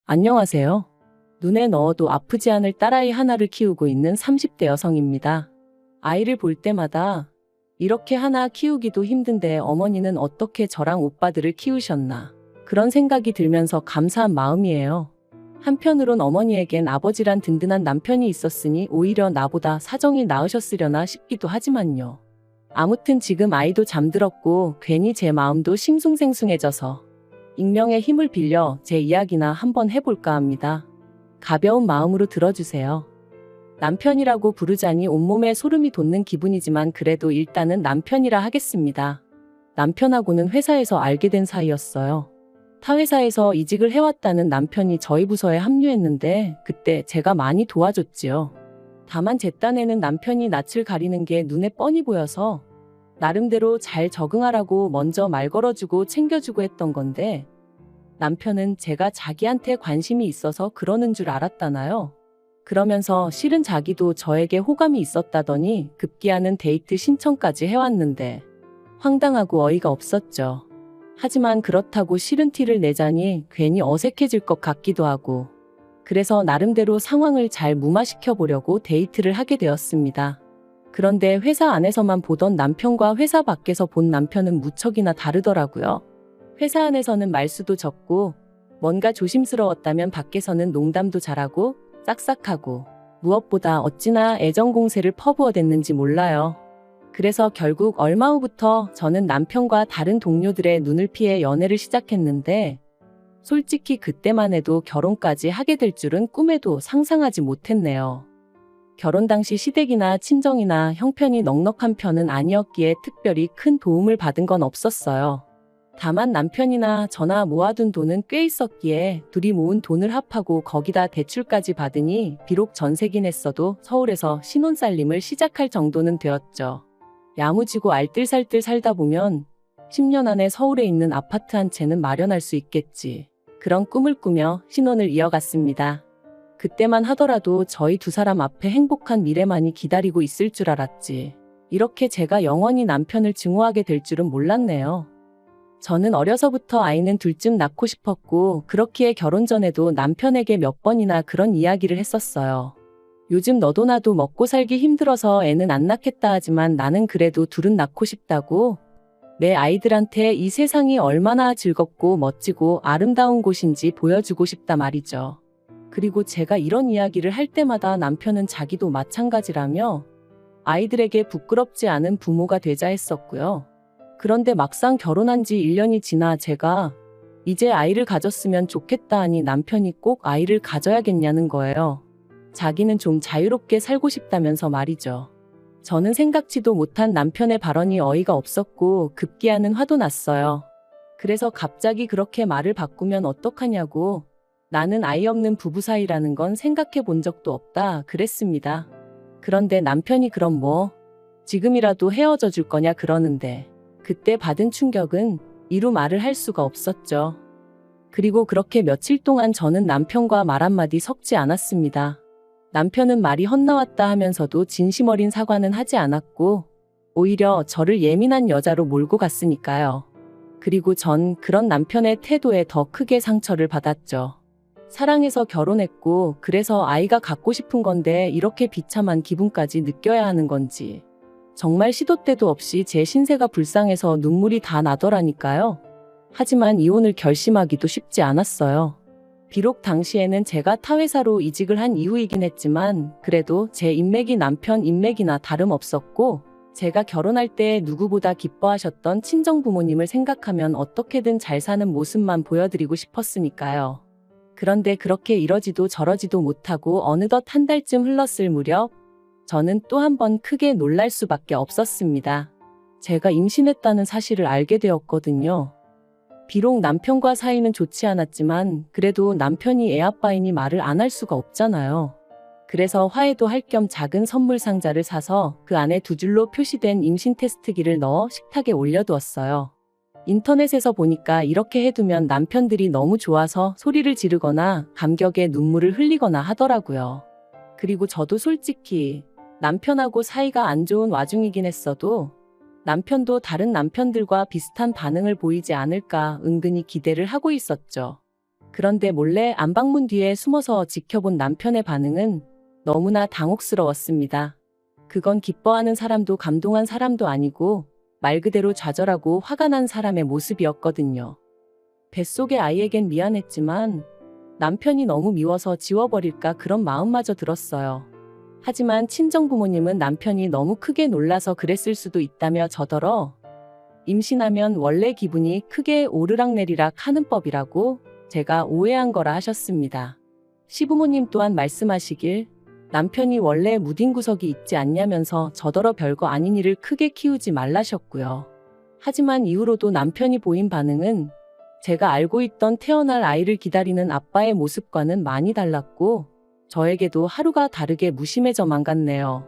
안녕하세요. 눈에 넣어도 아프지 않을 딸아이 하나를 키우고 있는 30대 여성입니다. 아이를 볼 때마다 이렇게 하나 키우기도 힘든데 어머니는 어떻게 저랑 오빠들을 키우셨나 그런 생각이 들면서 감사한 마음이에요. 한편으론 어머니에겐 아버지란 든든한 남편이 있었으니 오히려 나보다 사정이 나으셨으려나 싶기도 하지만요. 아무튼 지금 아이도 잠들었고 괜히 제 마음도 싱숭생숭해져서 익명의 힘을 빌려 제 이야기나 한번 해볼까 합니다. 가벼운 마음으로 들어주세요. 남편이라고 부르자니 온몸에 소름이 돋는 기분이지만 그래도 일단은 남편이라 하겠습니다. 남편하고는 회사에서 알게 된 사이였어요. 타 회사에서 이직을 해왔다는 남편이 저희 부서에 합류했는데 그때 제가 많이 도와줬지요. 다만 제 딴에는 남편이 낯을 가리는 게 눈에 뻔히 보여서 나름대로 잘 적응하라고 먼저 말 걸어주고 챙겨주고 했던 건데 남편은 제가 자기한테 관심이 있어서 그러는 줄 알았다나요? 그러면서 실은 자기도 저에게 호감이 있었다더니 급기야는 데이트 신청까지 해왔는데 황당하고 어이가 없었죠. 하지만 그렇다고 싫은 티를 내자니 괜히 어색해질 것 같기도 하고 그래서 나름대로 상황을 잘 무마시켜 보려고 데이트를 하게 되었습니다. 그런데 회사 안에서만 보던 남편과 회사 밖에서 본 남편은 무척이나 다르더라고요. 회사 안에서는 말수도 적고 뭔가 조심스러웠다면 밖에서는 농담도 잘하고 싹싹하고 무엇보다 어찌나 애정 공세를 퍼부어댔는지 몰라요. 그래서 결국 얼마 후부터 저는 남편과 다른 동료들의 눈을 피해 연애를 시작했는데 솔직히 그때만 해도 결혼까지 하게 될 줄은 꿈에도 상상하지 못했네요. 결혼 당시 시댁이나 친정이나 형편이 넉넉한 편은 아니었기에 특별히 큰 도움을 받은 건 없었어요. 다만 남편이나 저나 모아둔 돈은 꽤 있었기에 둘이 모은 돈을 합하고 거기다 대출까지 받으니 비록 전세긴 했어도 서울에서 신혼살림을 시작할 정도는 되었죠. 야무지고 알뜰살뜰 살다 보면 10년 안에 서울에 있는 아파트 한 채는 마련할 수 있겠지. 그런 꿈을 꾸며 신혼을 이어갔습니다. 그때만 하더라도 저희 두 사람 앞에 행복한 미래만이 기다리고 있을 줄 알았지. 이렇게 제가 영원히 남편을 증오하게 될 줄은 몰랐네요. 저는 어려서부터 아이는 둘쯤 낳고 싶었고 그렇기에 결혼 전에도 남편에게 몇 번이나 그런 이야기를 했었어요. 요즘 너도 나도 먹고 살기 힘들어서 애는 안 낳겠다 하지만 나는 그래도 둘은 낳고 싶다고. 내 아이들한테 이 세상이 얼마나 즐겁고 멋지고 아름다운 곳인지 보여주고 싶다 말이죠. 그리고 제가 이런 이야기를 할 때마다 남편은 자기도 마찬가지라며 아이들에게 부끄럽지 않은 부모가 되자 했었고요. 그런데 막상 결혼한 지 1년이 지나 제가 이제 아이를 가졌으면 좋겠다 하니 남편이 꼭 아이를 가져야겠냐는 거예요. 자기는 좀 자유롭게 살고 싶다면서 말이죠. 저는 생각지도 못한 남편의 발언이 어이가 없었고 급기야는 화도 났어요. 그래서 갑자기 그렇게 말을 바꾸면 어떡하냐고 나는 아이 없는 부부 사이라는 건 생각해 본 적도 없다 그랬습니다. 그런데 남편이 그럼 뭐 지금이라도 헤어져 줄 거냐 그러는데 그때 받은 충격은 이루 말을 할 수가 없었죠. 그리고 그렇게 며칠 동안 저는 남편과 말 한마디 섞지 않았습니다. 남편은 말이 헛나왔다 하면서도 진심 어린 사과는 하지 않았고 오히려 저를 예민한 여자로 몰고 갔으니까요. 그리고 전 그런 남편의 태도에 더 크게 상처를 받았죠. 사랑해서 결혼했고 그래서 아이가 갖고 싶은 건데 이렇게 비참한 기분까지 느껴야 하는 건지 정말 시도 때도 없이 제 신세가 불쌍해서 눈물이 다 나더라니까요. 하지만 이혼을 결심하기도 쉽지 않았어요. 비록 당시에는 제가 타 회사로 이직을 한 이후이긴 했지만 그래도 제 인맥이 남편 인맥이나 다름없었고 제가 결혼할 때 누구보다 기뻐하셨던 친정부모님을 생각하면 어떻게든 잘 사는 모습만 보여드리고 싶었으니까요. 그런데 그렇게 이러지도 저러지도 못하고 어느덧 한 달쯤 흘렀을 무렵 저는 또 한 번 크게 놀랄 수밖에 없었습니다. 제가 임신했다는 사실을 알게 되었거든요. 비록 남편과 사이는 좋지 않았지만 그래도 남편이 애아빠이니 말을 안 할 수가 없잖아요. 그래서 화해도 할 겸 작은 선물 상자를 사서 그 안에 2줄로 표시된 임신 테스트기를 넣어 식탁에 올려두었어요. 인터넷에서 보니까 이렇게 해두면 남편들이 너무 좋아서 소리를 지르거나 감격에 눈물을 흘리거나 하더라고요. 그리고 저도 솔직히 남편하고 사이가 안 좋은 와중이긴 했어도 남편도 다른 남편들과 비슷한 반응을 보이지 않을까 은근히 기대를 하고 있었죠. 그런데 몰래 안방문 뒤에 숨어서 지켜본 남편의 반응은 너무나 당혹스러웠습니다. 그건 기뻐하는 사람도 감동한 사람도 아니고 말 그대로 좌절하고 화가 난 사람의 모습이었거든요. 뱃속의 아이에겐 미안했지만 남편이 너무 미워서 지워버릴까 그런 마음마저 들었어요. 하지만 친정부모님은 남편이 너무 크게 놀라서 그랬을 수도 있다며 저더러 임신하면 원래 기분이 크게 오르락내리락 하는 법이라고 제가 오해한 거라 하셨습니다. 시부모님 또한 말씀하시길 남편이 원래 무딘 구석이 있지 않냐면서 저더러 별거 아닌 일을 크게 키우지 말라셨고요. 하지만 이후로도 남편이 보인 반응은 제가 알고 있던 태어날 아이를 기다리는 아빠의 모습과는 많이 달랐고 저에게도 하루가 다르게 무심해져만 갔네요.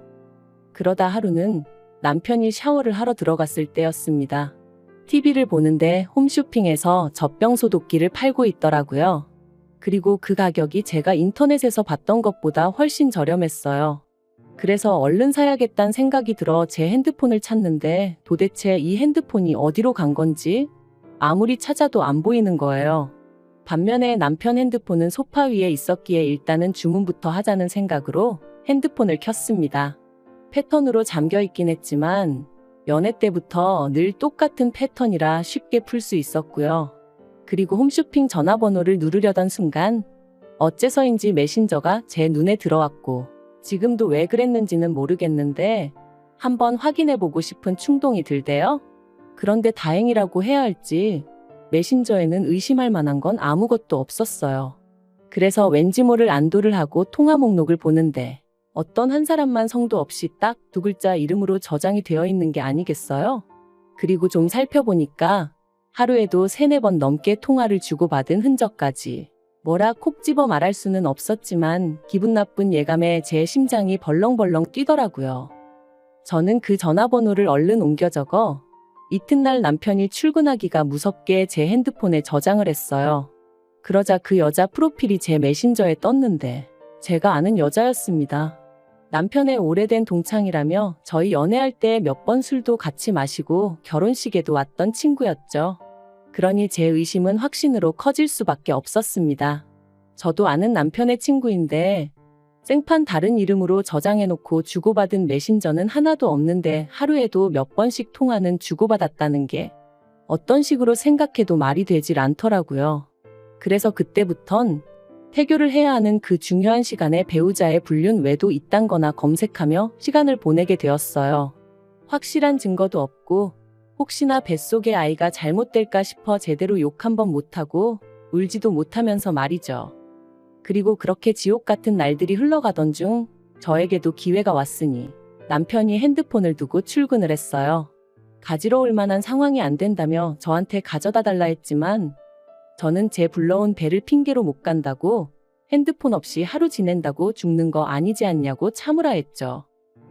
그러다 하루는 남편이 샤워를 하러 들어갔을 때였습니다. TV를 보는데 홈쇼핑에서 젖병 소독기를 팔고 있더라고요. 그리고 그 가격이 제가 인터넷에서 봤던 것보다 훨씬 저렴했어요. 그래서 얼른 사야겠다는 생각이 들어 제 핸드폰을 찾는데 도대체 이 핸드폰이 어디로 간 건지 아무리 찾아도 안 보이는 거예요. 반면에 남편 핸드폰은 소파 위에 있었기에 일단은 주문부터 하자는 생각으로 핸드폰을 켰습니다. 패턴으로 잠겨 있긴 했지만 연애 때부터 늘 똑같은 패턴이라 쉽게 풀 수 있었고요. 그리고 홈쇼핑 전화번호를 누르려던 순간 어째서인지 메신저가 제 눈에 들어왔고 지금도 왜 그랬는지는 모르겠는데 한번 확인해보고 싶은 충동이 들대요. 그런데 다행이라고 해야 할지 메신저에는 의심할 만한 건 아무것도 없었어요. 그래서 왠지 모를 안도를 하고 통화 목록을 보는데 어떤 한 사람만 성도 없이 딱 2글자 이름으로 저장이 되어 있는 게 아니겠어요? 그리고 좀 살펴보니까 하루에도 3-4번 넘게 통화를 주고받은 흔적까지. 뭐라 콕 집어 말할 수는 없었지만 기분 나쁜 예감에 제 심장이 벌렁벌렁 뛰더라고요. 저는 그 전화번호를 얼른 옮겨 적어 이튿날 남편이 출근하기가 무섭게 제 핸드폰에 저장을 했어요. 그러자 그 여자 프로필이 제 메신저에 떴는데 제가 아는 여자였습니다. 남편의 오래된 동창이라며 저희 연애할 때 몇 번 술도 같이 마시고 결혼식에도 왔던 친구였죠. 그러니 제 의심은 확신으로 커질 수밖에 없었습니다. 저도 아는 남편의 친구인데 생판 다른 이름으로 저장해놓고 주고받은 메신저는 하나도 없는데 하루에도 몇 번씩 통화는 주고받았다는 게 어떤 식으로 생각해도 말이 되질 않더라고요. 그래서 그때부턴 태교를 해야 하는 그 중요한 시간에 배우자의 불륜 외도 있단 거나 검색하며 시간을 보내게 되었어요. 확실한 증거도 없고 혹시나 뱃속의 아이가 잘못될까 싶어 제대로 욕 한 번 못하고 울지도 못하면서 말이죠. 그리고 그렇게 지옥 같은 날들이 흘러가던 중 저에게도 기회가 왔으니 남편이 핸드폰을 두고 출근을 했어요. 가지러울 만한 상황이 안 된다며 저한테 가져다 달라 했지만 저는 제 불러온 배를 핑계로 못 간다고 핸드폰 없이 하루 지낸다고 죽는 거 아니지 않냐고 참으라 했죠.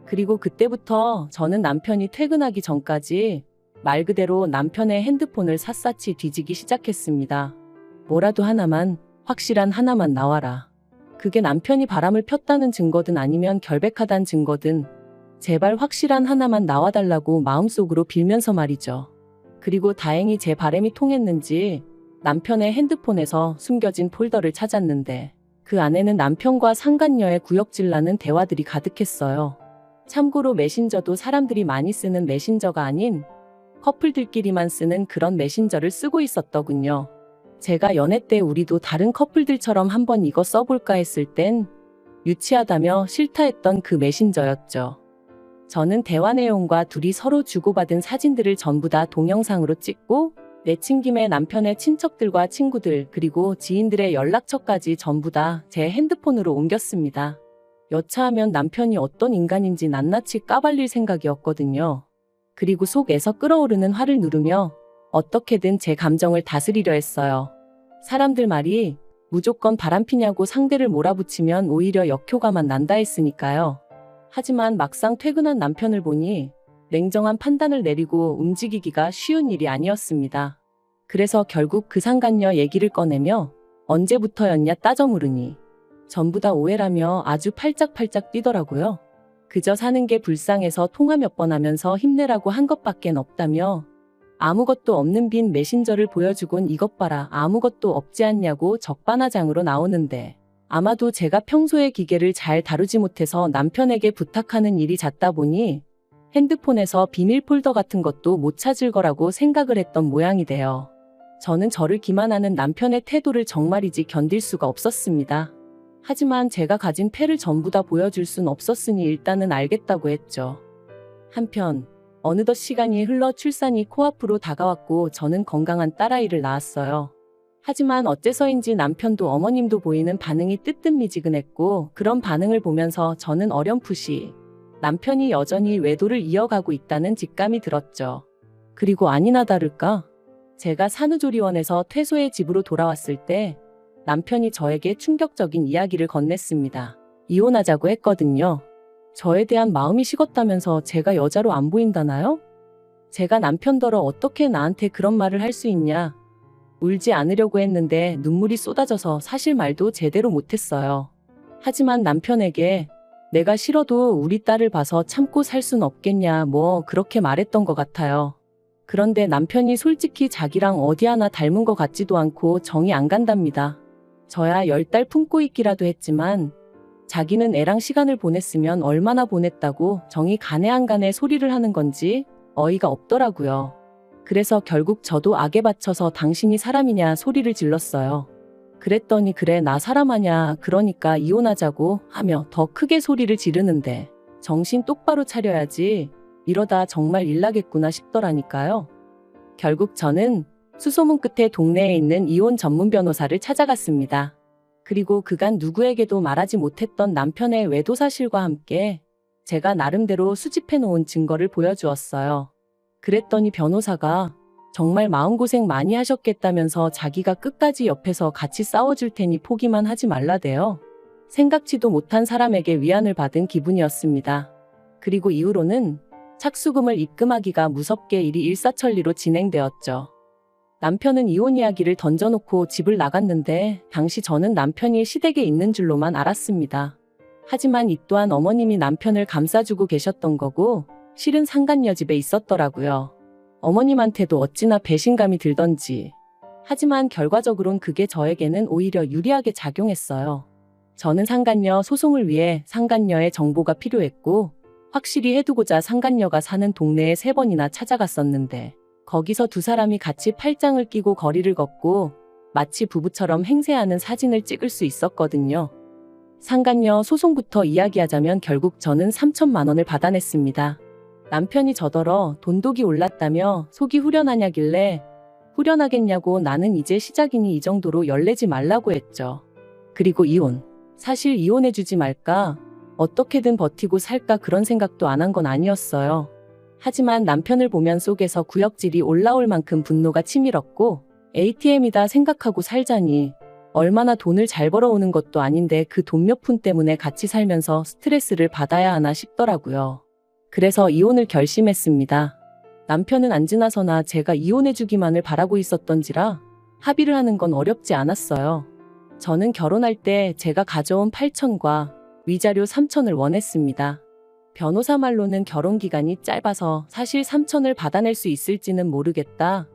그리고 그때부터 저는 남편이 퇴근하기 전까지 말 그대로 남편의 핸드폰을 샅샅이 뒤지기 시작했습니다. 뭐라도 하나만, 확실한 하나만 나와라. 그게 남편이 바람을 폈다는 증거든 아니면 결백하다는 증거든 제발 확실한 하나만 나와달라고 마음속으로 빌면서 말이죠. 그리고 다행히 제 바람이 통했는지 남편의 핸드폰에서 숨겨진 폴더를 찾았는데 그 안에는 남편과 상간녀의 구역질나는 대화들이 가득했어요. 참고로 메신저도 사람들이 많이 쓰는 메신저가 아닌 커플들끼리만 쓰는 그런 메신저를 쓰고 있었더군요. 제가 연애 때 우리도 다른 커플들처럼 한번 이거 써볼까 했을 땐 유치하다며 싫다 했던 그 메신저였죠. 저는 대화 내용과 둘이 서로 주고받은 사진들을 전부 다 동영상으로 찍고 내친김에 남편의 친척들과 친구들 그리고 지인들의 연락처까지 전부 다 제 핸드폰으로 옮겼습니다. 여차하면 남편이 어떤 인간인지 낱낱이 까발릴 생각이었거든요. 그리고 속에서 끓어오르는 화를 누르며 어떻게든 제 감정을 다스리려 했어요. 사람들 말이 무조건 바람피냐고 상대를 몰아붙이면 오히려 역효과만 난다 했으니까요. 하지만 막상 퇴근한 남편을 보니 냉정한 판단을 내리고 움직이기가 쉬운 일이 아니었습니다. 그래서 결국 그 상간녀 얘기를 꺼내며 언제부터였냐 따져 물으니 전부 다 오해라며 아주 팔짝팔짝 뛰더라고요. 그저 사는 게 불쌍해서 통화 몇 번 하면서 힘내라고 한 것밖엔 없다며 아무것도 없는 빈 메신저를 보여주곤 이것 봐라 아무것도 없지 않냐고 적반하장으로 나오는데 아마도 제가 평소에 기계를 잘 다루지 못해서 남편에게 부탁하는 일이 잦다 보니 핸드폰에서 비밀 폴더 같은 것도 못 찾을 거라고 생각을 했던 모양이 돼요. 저는 저를 기만하는 남편의 태도를 정말이지 견딜 수가 없었습니다. 하지만 제가 가진 패를 전부 다 보여줄 순 없었으니 일단은 알겠다고 했죠. 한편 어느덧 시간이 흘러 출산이 코앞으로 다가왔고 저는 건강한 딸아이를 낳았어요. 하지만 어째서인지 남편도 어머님도 보이는 반응이 뜨뜻미지근했고 그런 반응을 보면서 저는 어렴풋이 남편이 여전히 외도를 이어가고 있다는 직감이 들었죠. 그리고 아니나 다를까 제가 산후조리원에서 퇴소해 집으로 돌아왔을 때 남편이 저에게 충격적인 이야기를 건넸습니다. 이혼하자고 했거든요. 저에 대한 마음이 식었다면서 제가 여자로 안 보인다나요? 제가 남편더러 어떻게 나한테 그런 말을 할 수 있냐. 울지 않으려고 했는데 눈물이 쏟아져서 사실 말도 제대로 못했어요. 하지만 남편에게 내가 싫어도 우리 딸을 봐서 참고 살 순 없겠냐 뭐 그렇게 말했던 것 같아요. 그런데 남편이 솔직히 자기랑 어디 하나 닮은 것 같지도 않고 정이 안 간답니다. 저야 10달 품고 있기라도 했지만 자기는 애랑 시간을 보냈으면 얼마나 보냈다고 정이 가네 안 가네 소리를 하는 건지 어이가 없더라고요. 그래서 결국 저도 악에 받쳐서 당신이 사람이냐 소리를 질렀어요. 그랬더니 그래 나 사람 아냐 그러니까 이혼하자고 하며 더 크게 소리를 지르는데 정신 똑바로 차려야지 이러다 정말 일 나겠구나 싶더라니까요. 결국 저는 수소문 끝에 동네에 있는 이혼 전문 변호사를 찾아갔습니다. 그리고 그간 누구에게도 말하지 못했던 남편의 외도 사실과 함께 제가 나름대로 수집해 놓은 증거를 보여주었어요. 그랬더니 변호사가 정말 마음고생 많이 하셨겠다면서 자기가 끝까지 옆에서 같이 싸워줄 테니 포기만 하지 말라대요. 생각지도 못한 사람에게 위안을 받은 기분이었습니다. 그리고 이후로는 착수금을 입금하기가 무섭게 일이 일사천리로 진행되었죠. 남편은 이혼 이야기를 던져놓고 집을 나갔는데 당시 저는 남편이 시댁에 있는 줄로만 알았습니다. 하지만 이 또한 어머님이 남편을 감싸주고 계셨던 거고 실은 상간녀 집에 있었더라고요. 어머님한테도 어찌나 배신감이 들던지. 하지만 결과적으론 그게 저에게는 오히려 유리하게 작용했어요. 저는 상간녀 소송을 위해 상간녀의 정보가 필요했고 확실히 해두고자 상간녀가 사는 동네에 3번이나 찾아갔었는데 거기서 두 사람이 같이 팔짱을 끼고 거리를 걷고 마치 부부처럼 행세하는 사진을 찍을 수 있었거든요. 상간녀 소송부터 이야기하자면 결국 저는 3천만 원을 받아냈습니다. 남편이 저더러 돈독이 올랐다며 속이 후련하냐길래 후련하겠냐고 나는 이제 시작이니 이 정도로 열내지 말라고 했죠. 그리고 이혼. 사실 이혼해주지 말까 어떻게든 버티고 살까 그런 생각도 안 한 건 아니었어요. 하지만 남편을 보면 속에서 구역질이 올라올 만큼 분노가 치밀었고 ATM이다 생각하고 살자니 얼마나 돈을 잘 벌어오는 것도 아닌데 그 돈 몇 푼 때문에 같이 살면서 스트레스를 받아야 하나 싶더라고요. 그래서 이혼을 결심했습니다. 남편은 안 지나서나 제가 이혼해주기만을 바라고 있었던지라 합의를 하는 건 어렵지 않았어요. 저는 결혼할 때 제가 가져온 8천과 위자료 3천을 원했습니다. 변호사 말로는 결혼기간이 짧아서 사실 3천을 받아낼 수 있을지는 모르겠다.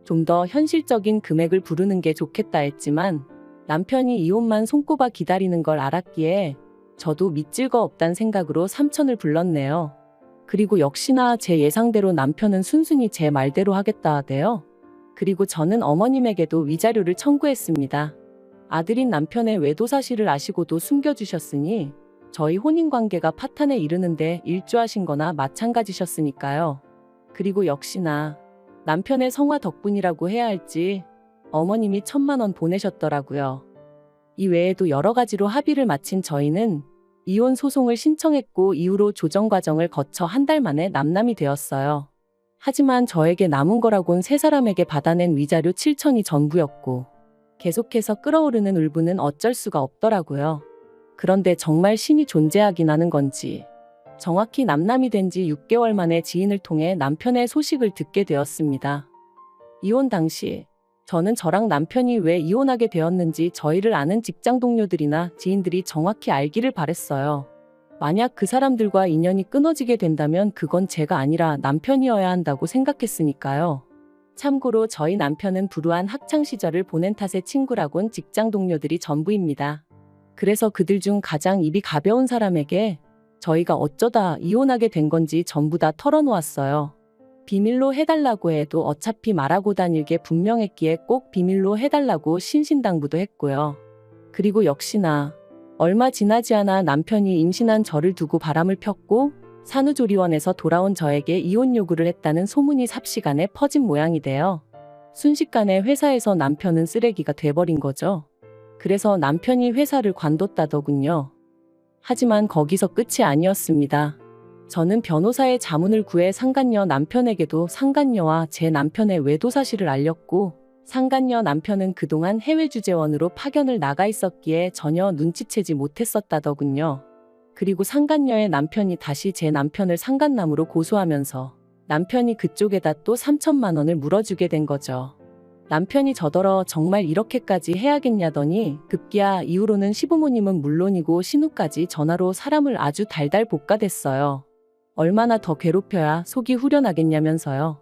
좀 더 현실적인 금액을 부르는 게 좋겠다 했지만 남편이 이혼만 손꼽아 기다리는 걸 알았기에 저도 믿질 거 없단 생각으로 3천을 불렀네요. 그리고 역시나 제 예상대로 남편은 순순히 제 말대로 하겠다 하대요. 그리고 저는 어머님에게도 위자료를 청구했습니다. 아들인 남편의 외도 사실을 아시고도 숨겨주셨으니 저희 혼인관계가 파탄에 이르는데 일조하신 거나 마찬가지셨으니까요. 그리고 역시나 남편의 성화 덕분이라고 해야 할지 어머님이 1,000만 원 보내셨더라고요. 이 외에도 여러 가지로 합의를 마친 저희는 이혼 소송을 신청했고 이후로 조정 과정을 거쳐 한 달 만에 남남이 되었어요. 하지만 저에게 남은 거라곤 세 사람에게 받아낸 위자료 7천이 전부였고 계속해서 끓어오르는 울분은 어쩔 수가 없더라고요. 그런데 정말 신이 존재하긴 하는 건지 정확히 남남이 된 지 6개월 만에 지인을 통해 남편의 소식을 듣게 되었습니다. 이혼 당시 저는 저랑 남편이 왜 이혼하게 되었는지 저희를 아는 직장 동료들이나 지인들이 정확히 알기를 바랬어요. 만약 그 사람들과 인연이 끊어지게 된다면 그건 제가 아니라 남편이어야 한다고 생각했으니까요. 참고로 저희 남편은 불우한 학창시절을 보낸 탓에 친구라곤 직장 동료들이 전부입니다. 그래서 그들 중 가장 입이 가벼운 사람에게 저희가 어쩌다 이혼하게 된 건지 전부 다 털어놓았어요. 비밀로 해달라고 해도 어차피 말하고 다닐 게 분명했기에 꼭 비밀로 해달라고 신신당부도 했고요. 그리고 역시나 얼마 지나지 않아 남편이 임신한 저를 두고 바람을 폈고 산후조리원에서 돌아온 저에게 이혼 요구를 했다는 소문이 삽시간에 퍼진 모양이 돼요. 순식간에 회사에서 남편은 쓰레기가 돼버린 거죠. 그래서 남편이 회사를 관뒀다더군요. 하지만 거기서 끝이 아니었습니다. 저는 변호사의 자문을 구해 상간녀 남편에게도 상간녀와 제 남편의 외도 사실을 알렸고 상간녀 남편은 그동안 해외 주재원으로 파견을 나가 있었기에 전혀 눈치채지 못했었다더군요. 그리고 상간녀의 남편이 다시 제 남편을 상간남으로 고소하면서 남편이 그쪽에다 또 3천만 원을 물어주게 된 거죠. 남편이 저더러 정말 이렇게까지 해야겠냐더니 급기야 이후로는 시부모님은 물론이고 신우까지 전화로 사람을 아주 달달 볶아댔어요. 얼마나 더 괴롭혀야 속이 후련하겠냐면서요.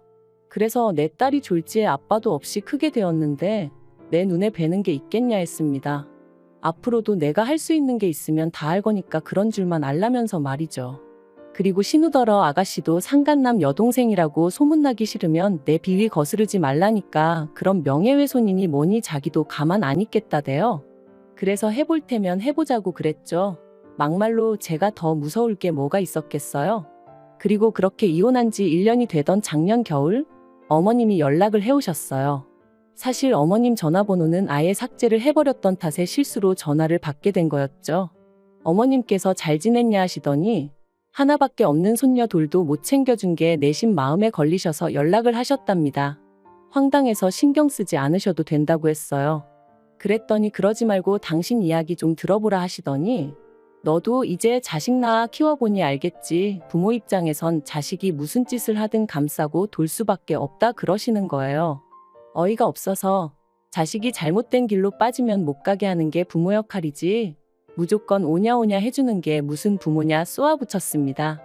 그래서 내 딸이 졸지에 아빠도 없이 크게 되었는데 내 눈에 뵈는 게 있겠냐 했습니다. 앞으로도 내가 할 수 있는 게 있으면 다 할 거니까 그런 줄만 알라면서 말이죠. 그리고 신우더러 아가씨도 상간남 여동생이라고 소문나기 싫으면 내 비위 거스르지 말라니까 그런 명예훼손이니 뭐니 자기도 가만 안 있겠다대요. 그래서 해볼 테면 해보자고 그랬죠. 막말로 제가 더 무서울 게 뭐가 있었겠어요. 그리고 그렇게 이혼한 지 1년이 되던 작년 겨울 어머님이 연락을 해오셨어요. 사실 어머님 전화번호는 아예 삭제를 해버렸던 탓에 실수로 전화를 받게 된 거였죠. 어머님께서 잘 지냈냐 하시더니 하나밖에 없는 손녀 돌도 못 챙겨준 게 내심 마음에 걸리셔서 연락을 하셨답니다. 황당해서 신경 쓰지 않으셔도 된다고 했어요. 그랬더니 그러지 말고 당신 이야기 좀 들어보라 하시더니 너도 이제 자식 낳아 키워보니 알겠지. 부모 입장에선 자식이 무슨 짓을 하든 감싸고 돌 수밖에 없다 그러시는 거예요. 어이가 없어서 자식이 잘못된 길로 빠지면 못 가게 하는 게 부모 역할이지 무조건 오냐오냐 해주는 게 무슨 부모냐 쏘아붙였습니다.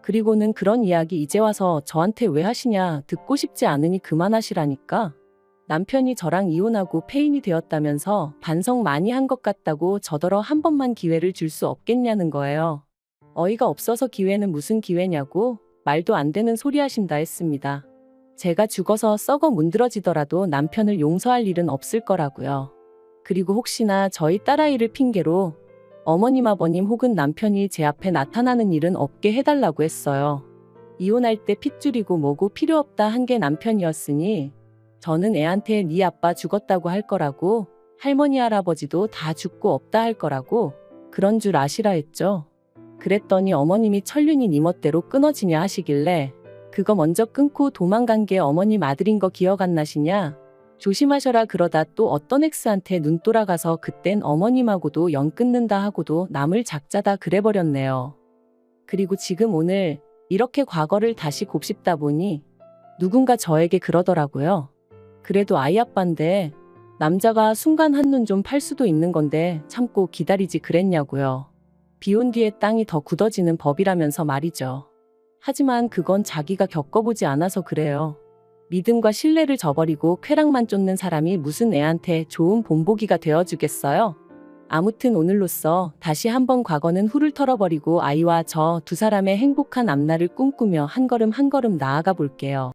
그리고는 그런 이야기 이제 와서 저한테 왜 하시냐 듣고 싶지 않으니 그만하시라니까. 남편이 저랑 이혼하고 폐인이 되었다면서 반성 많이 한 것 같다고 저더러 한 번만 기회를 줄 수 없겠냐는 거예요. 어이가 없어서 기회는 무슨 기회냐고 말도 안 되는 소리 하신다 했습니다. 제가 죽어서 썩어 문드러지더라도 남편을 용서할 일은 없을 거라고요. 그리고 혹시나 저희 딸아이를 핑계로 어머님 아버님 혹은 남편이 제 앞에 나타나는 일은 없게 해달라고 했어요. 이혼할 때 핏줄이고 뭐고 필요 없다 한 게 남편이었으니 저는 애한테 네 아빠 죽었다고 할 거라고 할머니 할아버지도 다 죽고 없다 할 거라고 그런 줄 아시라 했죠. 그랬더니 어머님이 천륜이 네 멋대로 끊어지냐 하시길래 그거 먼저 끊고 도망간 게 어머님 아들인 거 기억 안 나시냐? 조심하셔라 그러다 또 어떤 엑스한테 눈 돌아가서 그땐 어머님하고도 연 끊는다 하고도 남을 작자다 그래버렸네요. 그리고 지금 오늘 이렇게 과거를 다시 곱씹다 보니 누군가 저에게 그러더라고요. 그래도 아이 아빠인데 남자가 순간 한눈 좀 팔 수도 있는 건데 참고 기다리지 그랬냐고요. 비온 뒤에 땅이 더 굳어지는 법이라면서 말이죠. 하지만 그건 자기가 겪어보지 않아서 그래요. 믿음과 신뢰를 저버리고 쾌락만 쫓는 사람이 무슨 애한테 좋은 본보기가 되어주겠어요? 아무튼 오늘로써 다시 한번 과거는 훌을 털어버리고 아이와 저 두 사람의 행복한 앞날을 꿈꾸며 한 걸음 한 걸음 나아가 볼게요.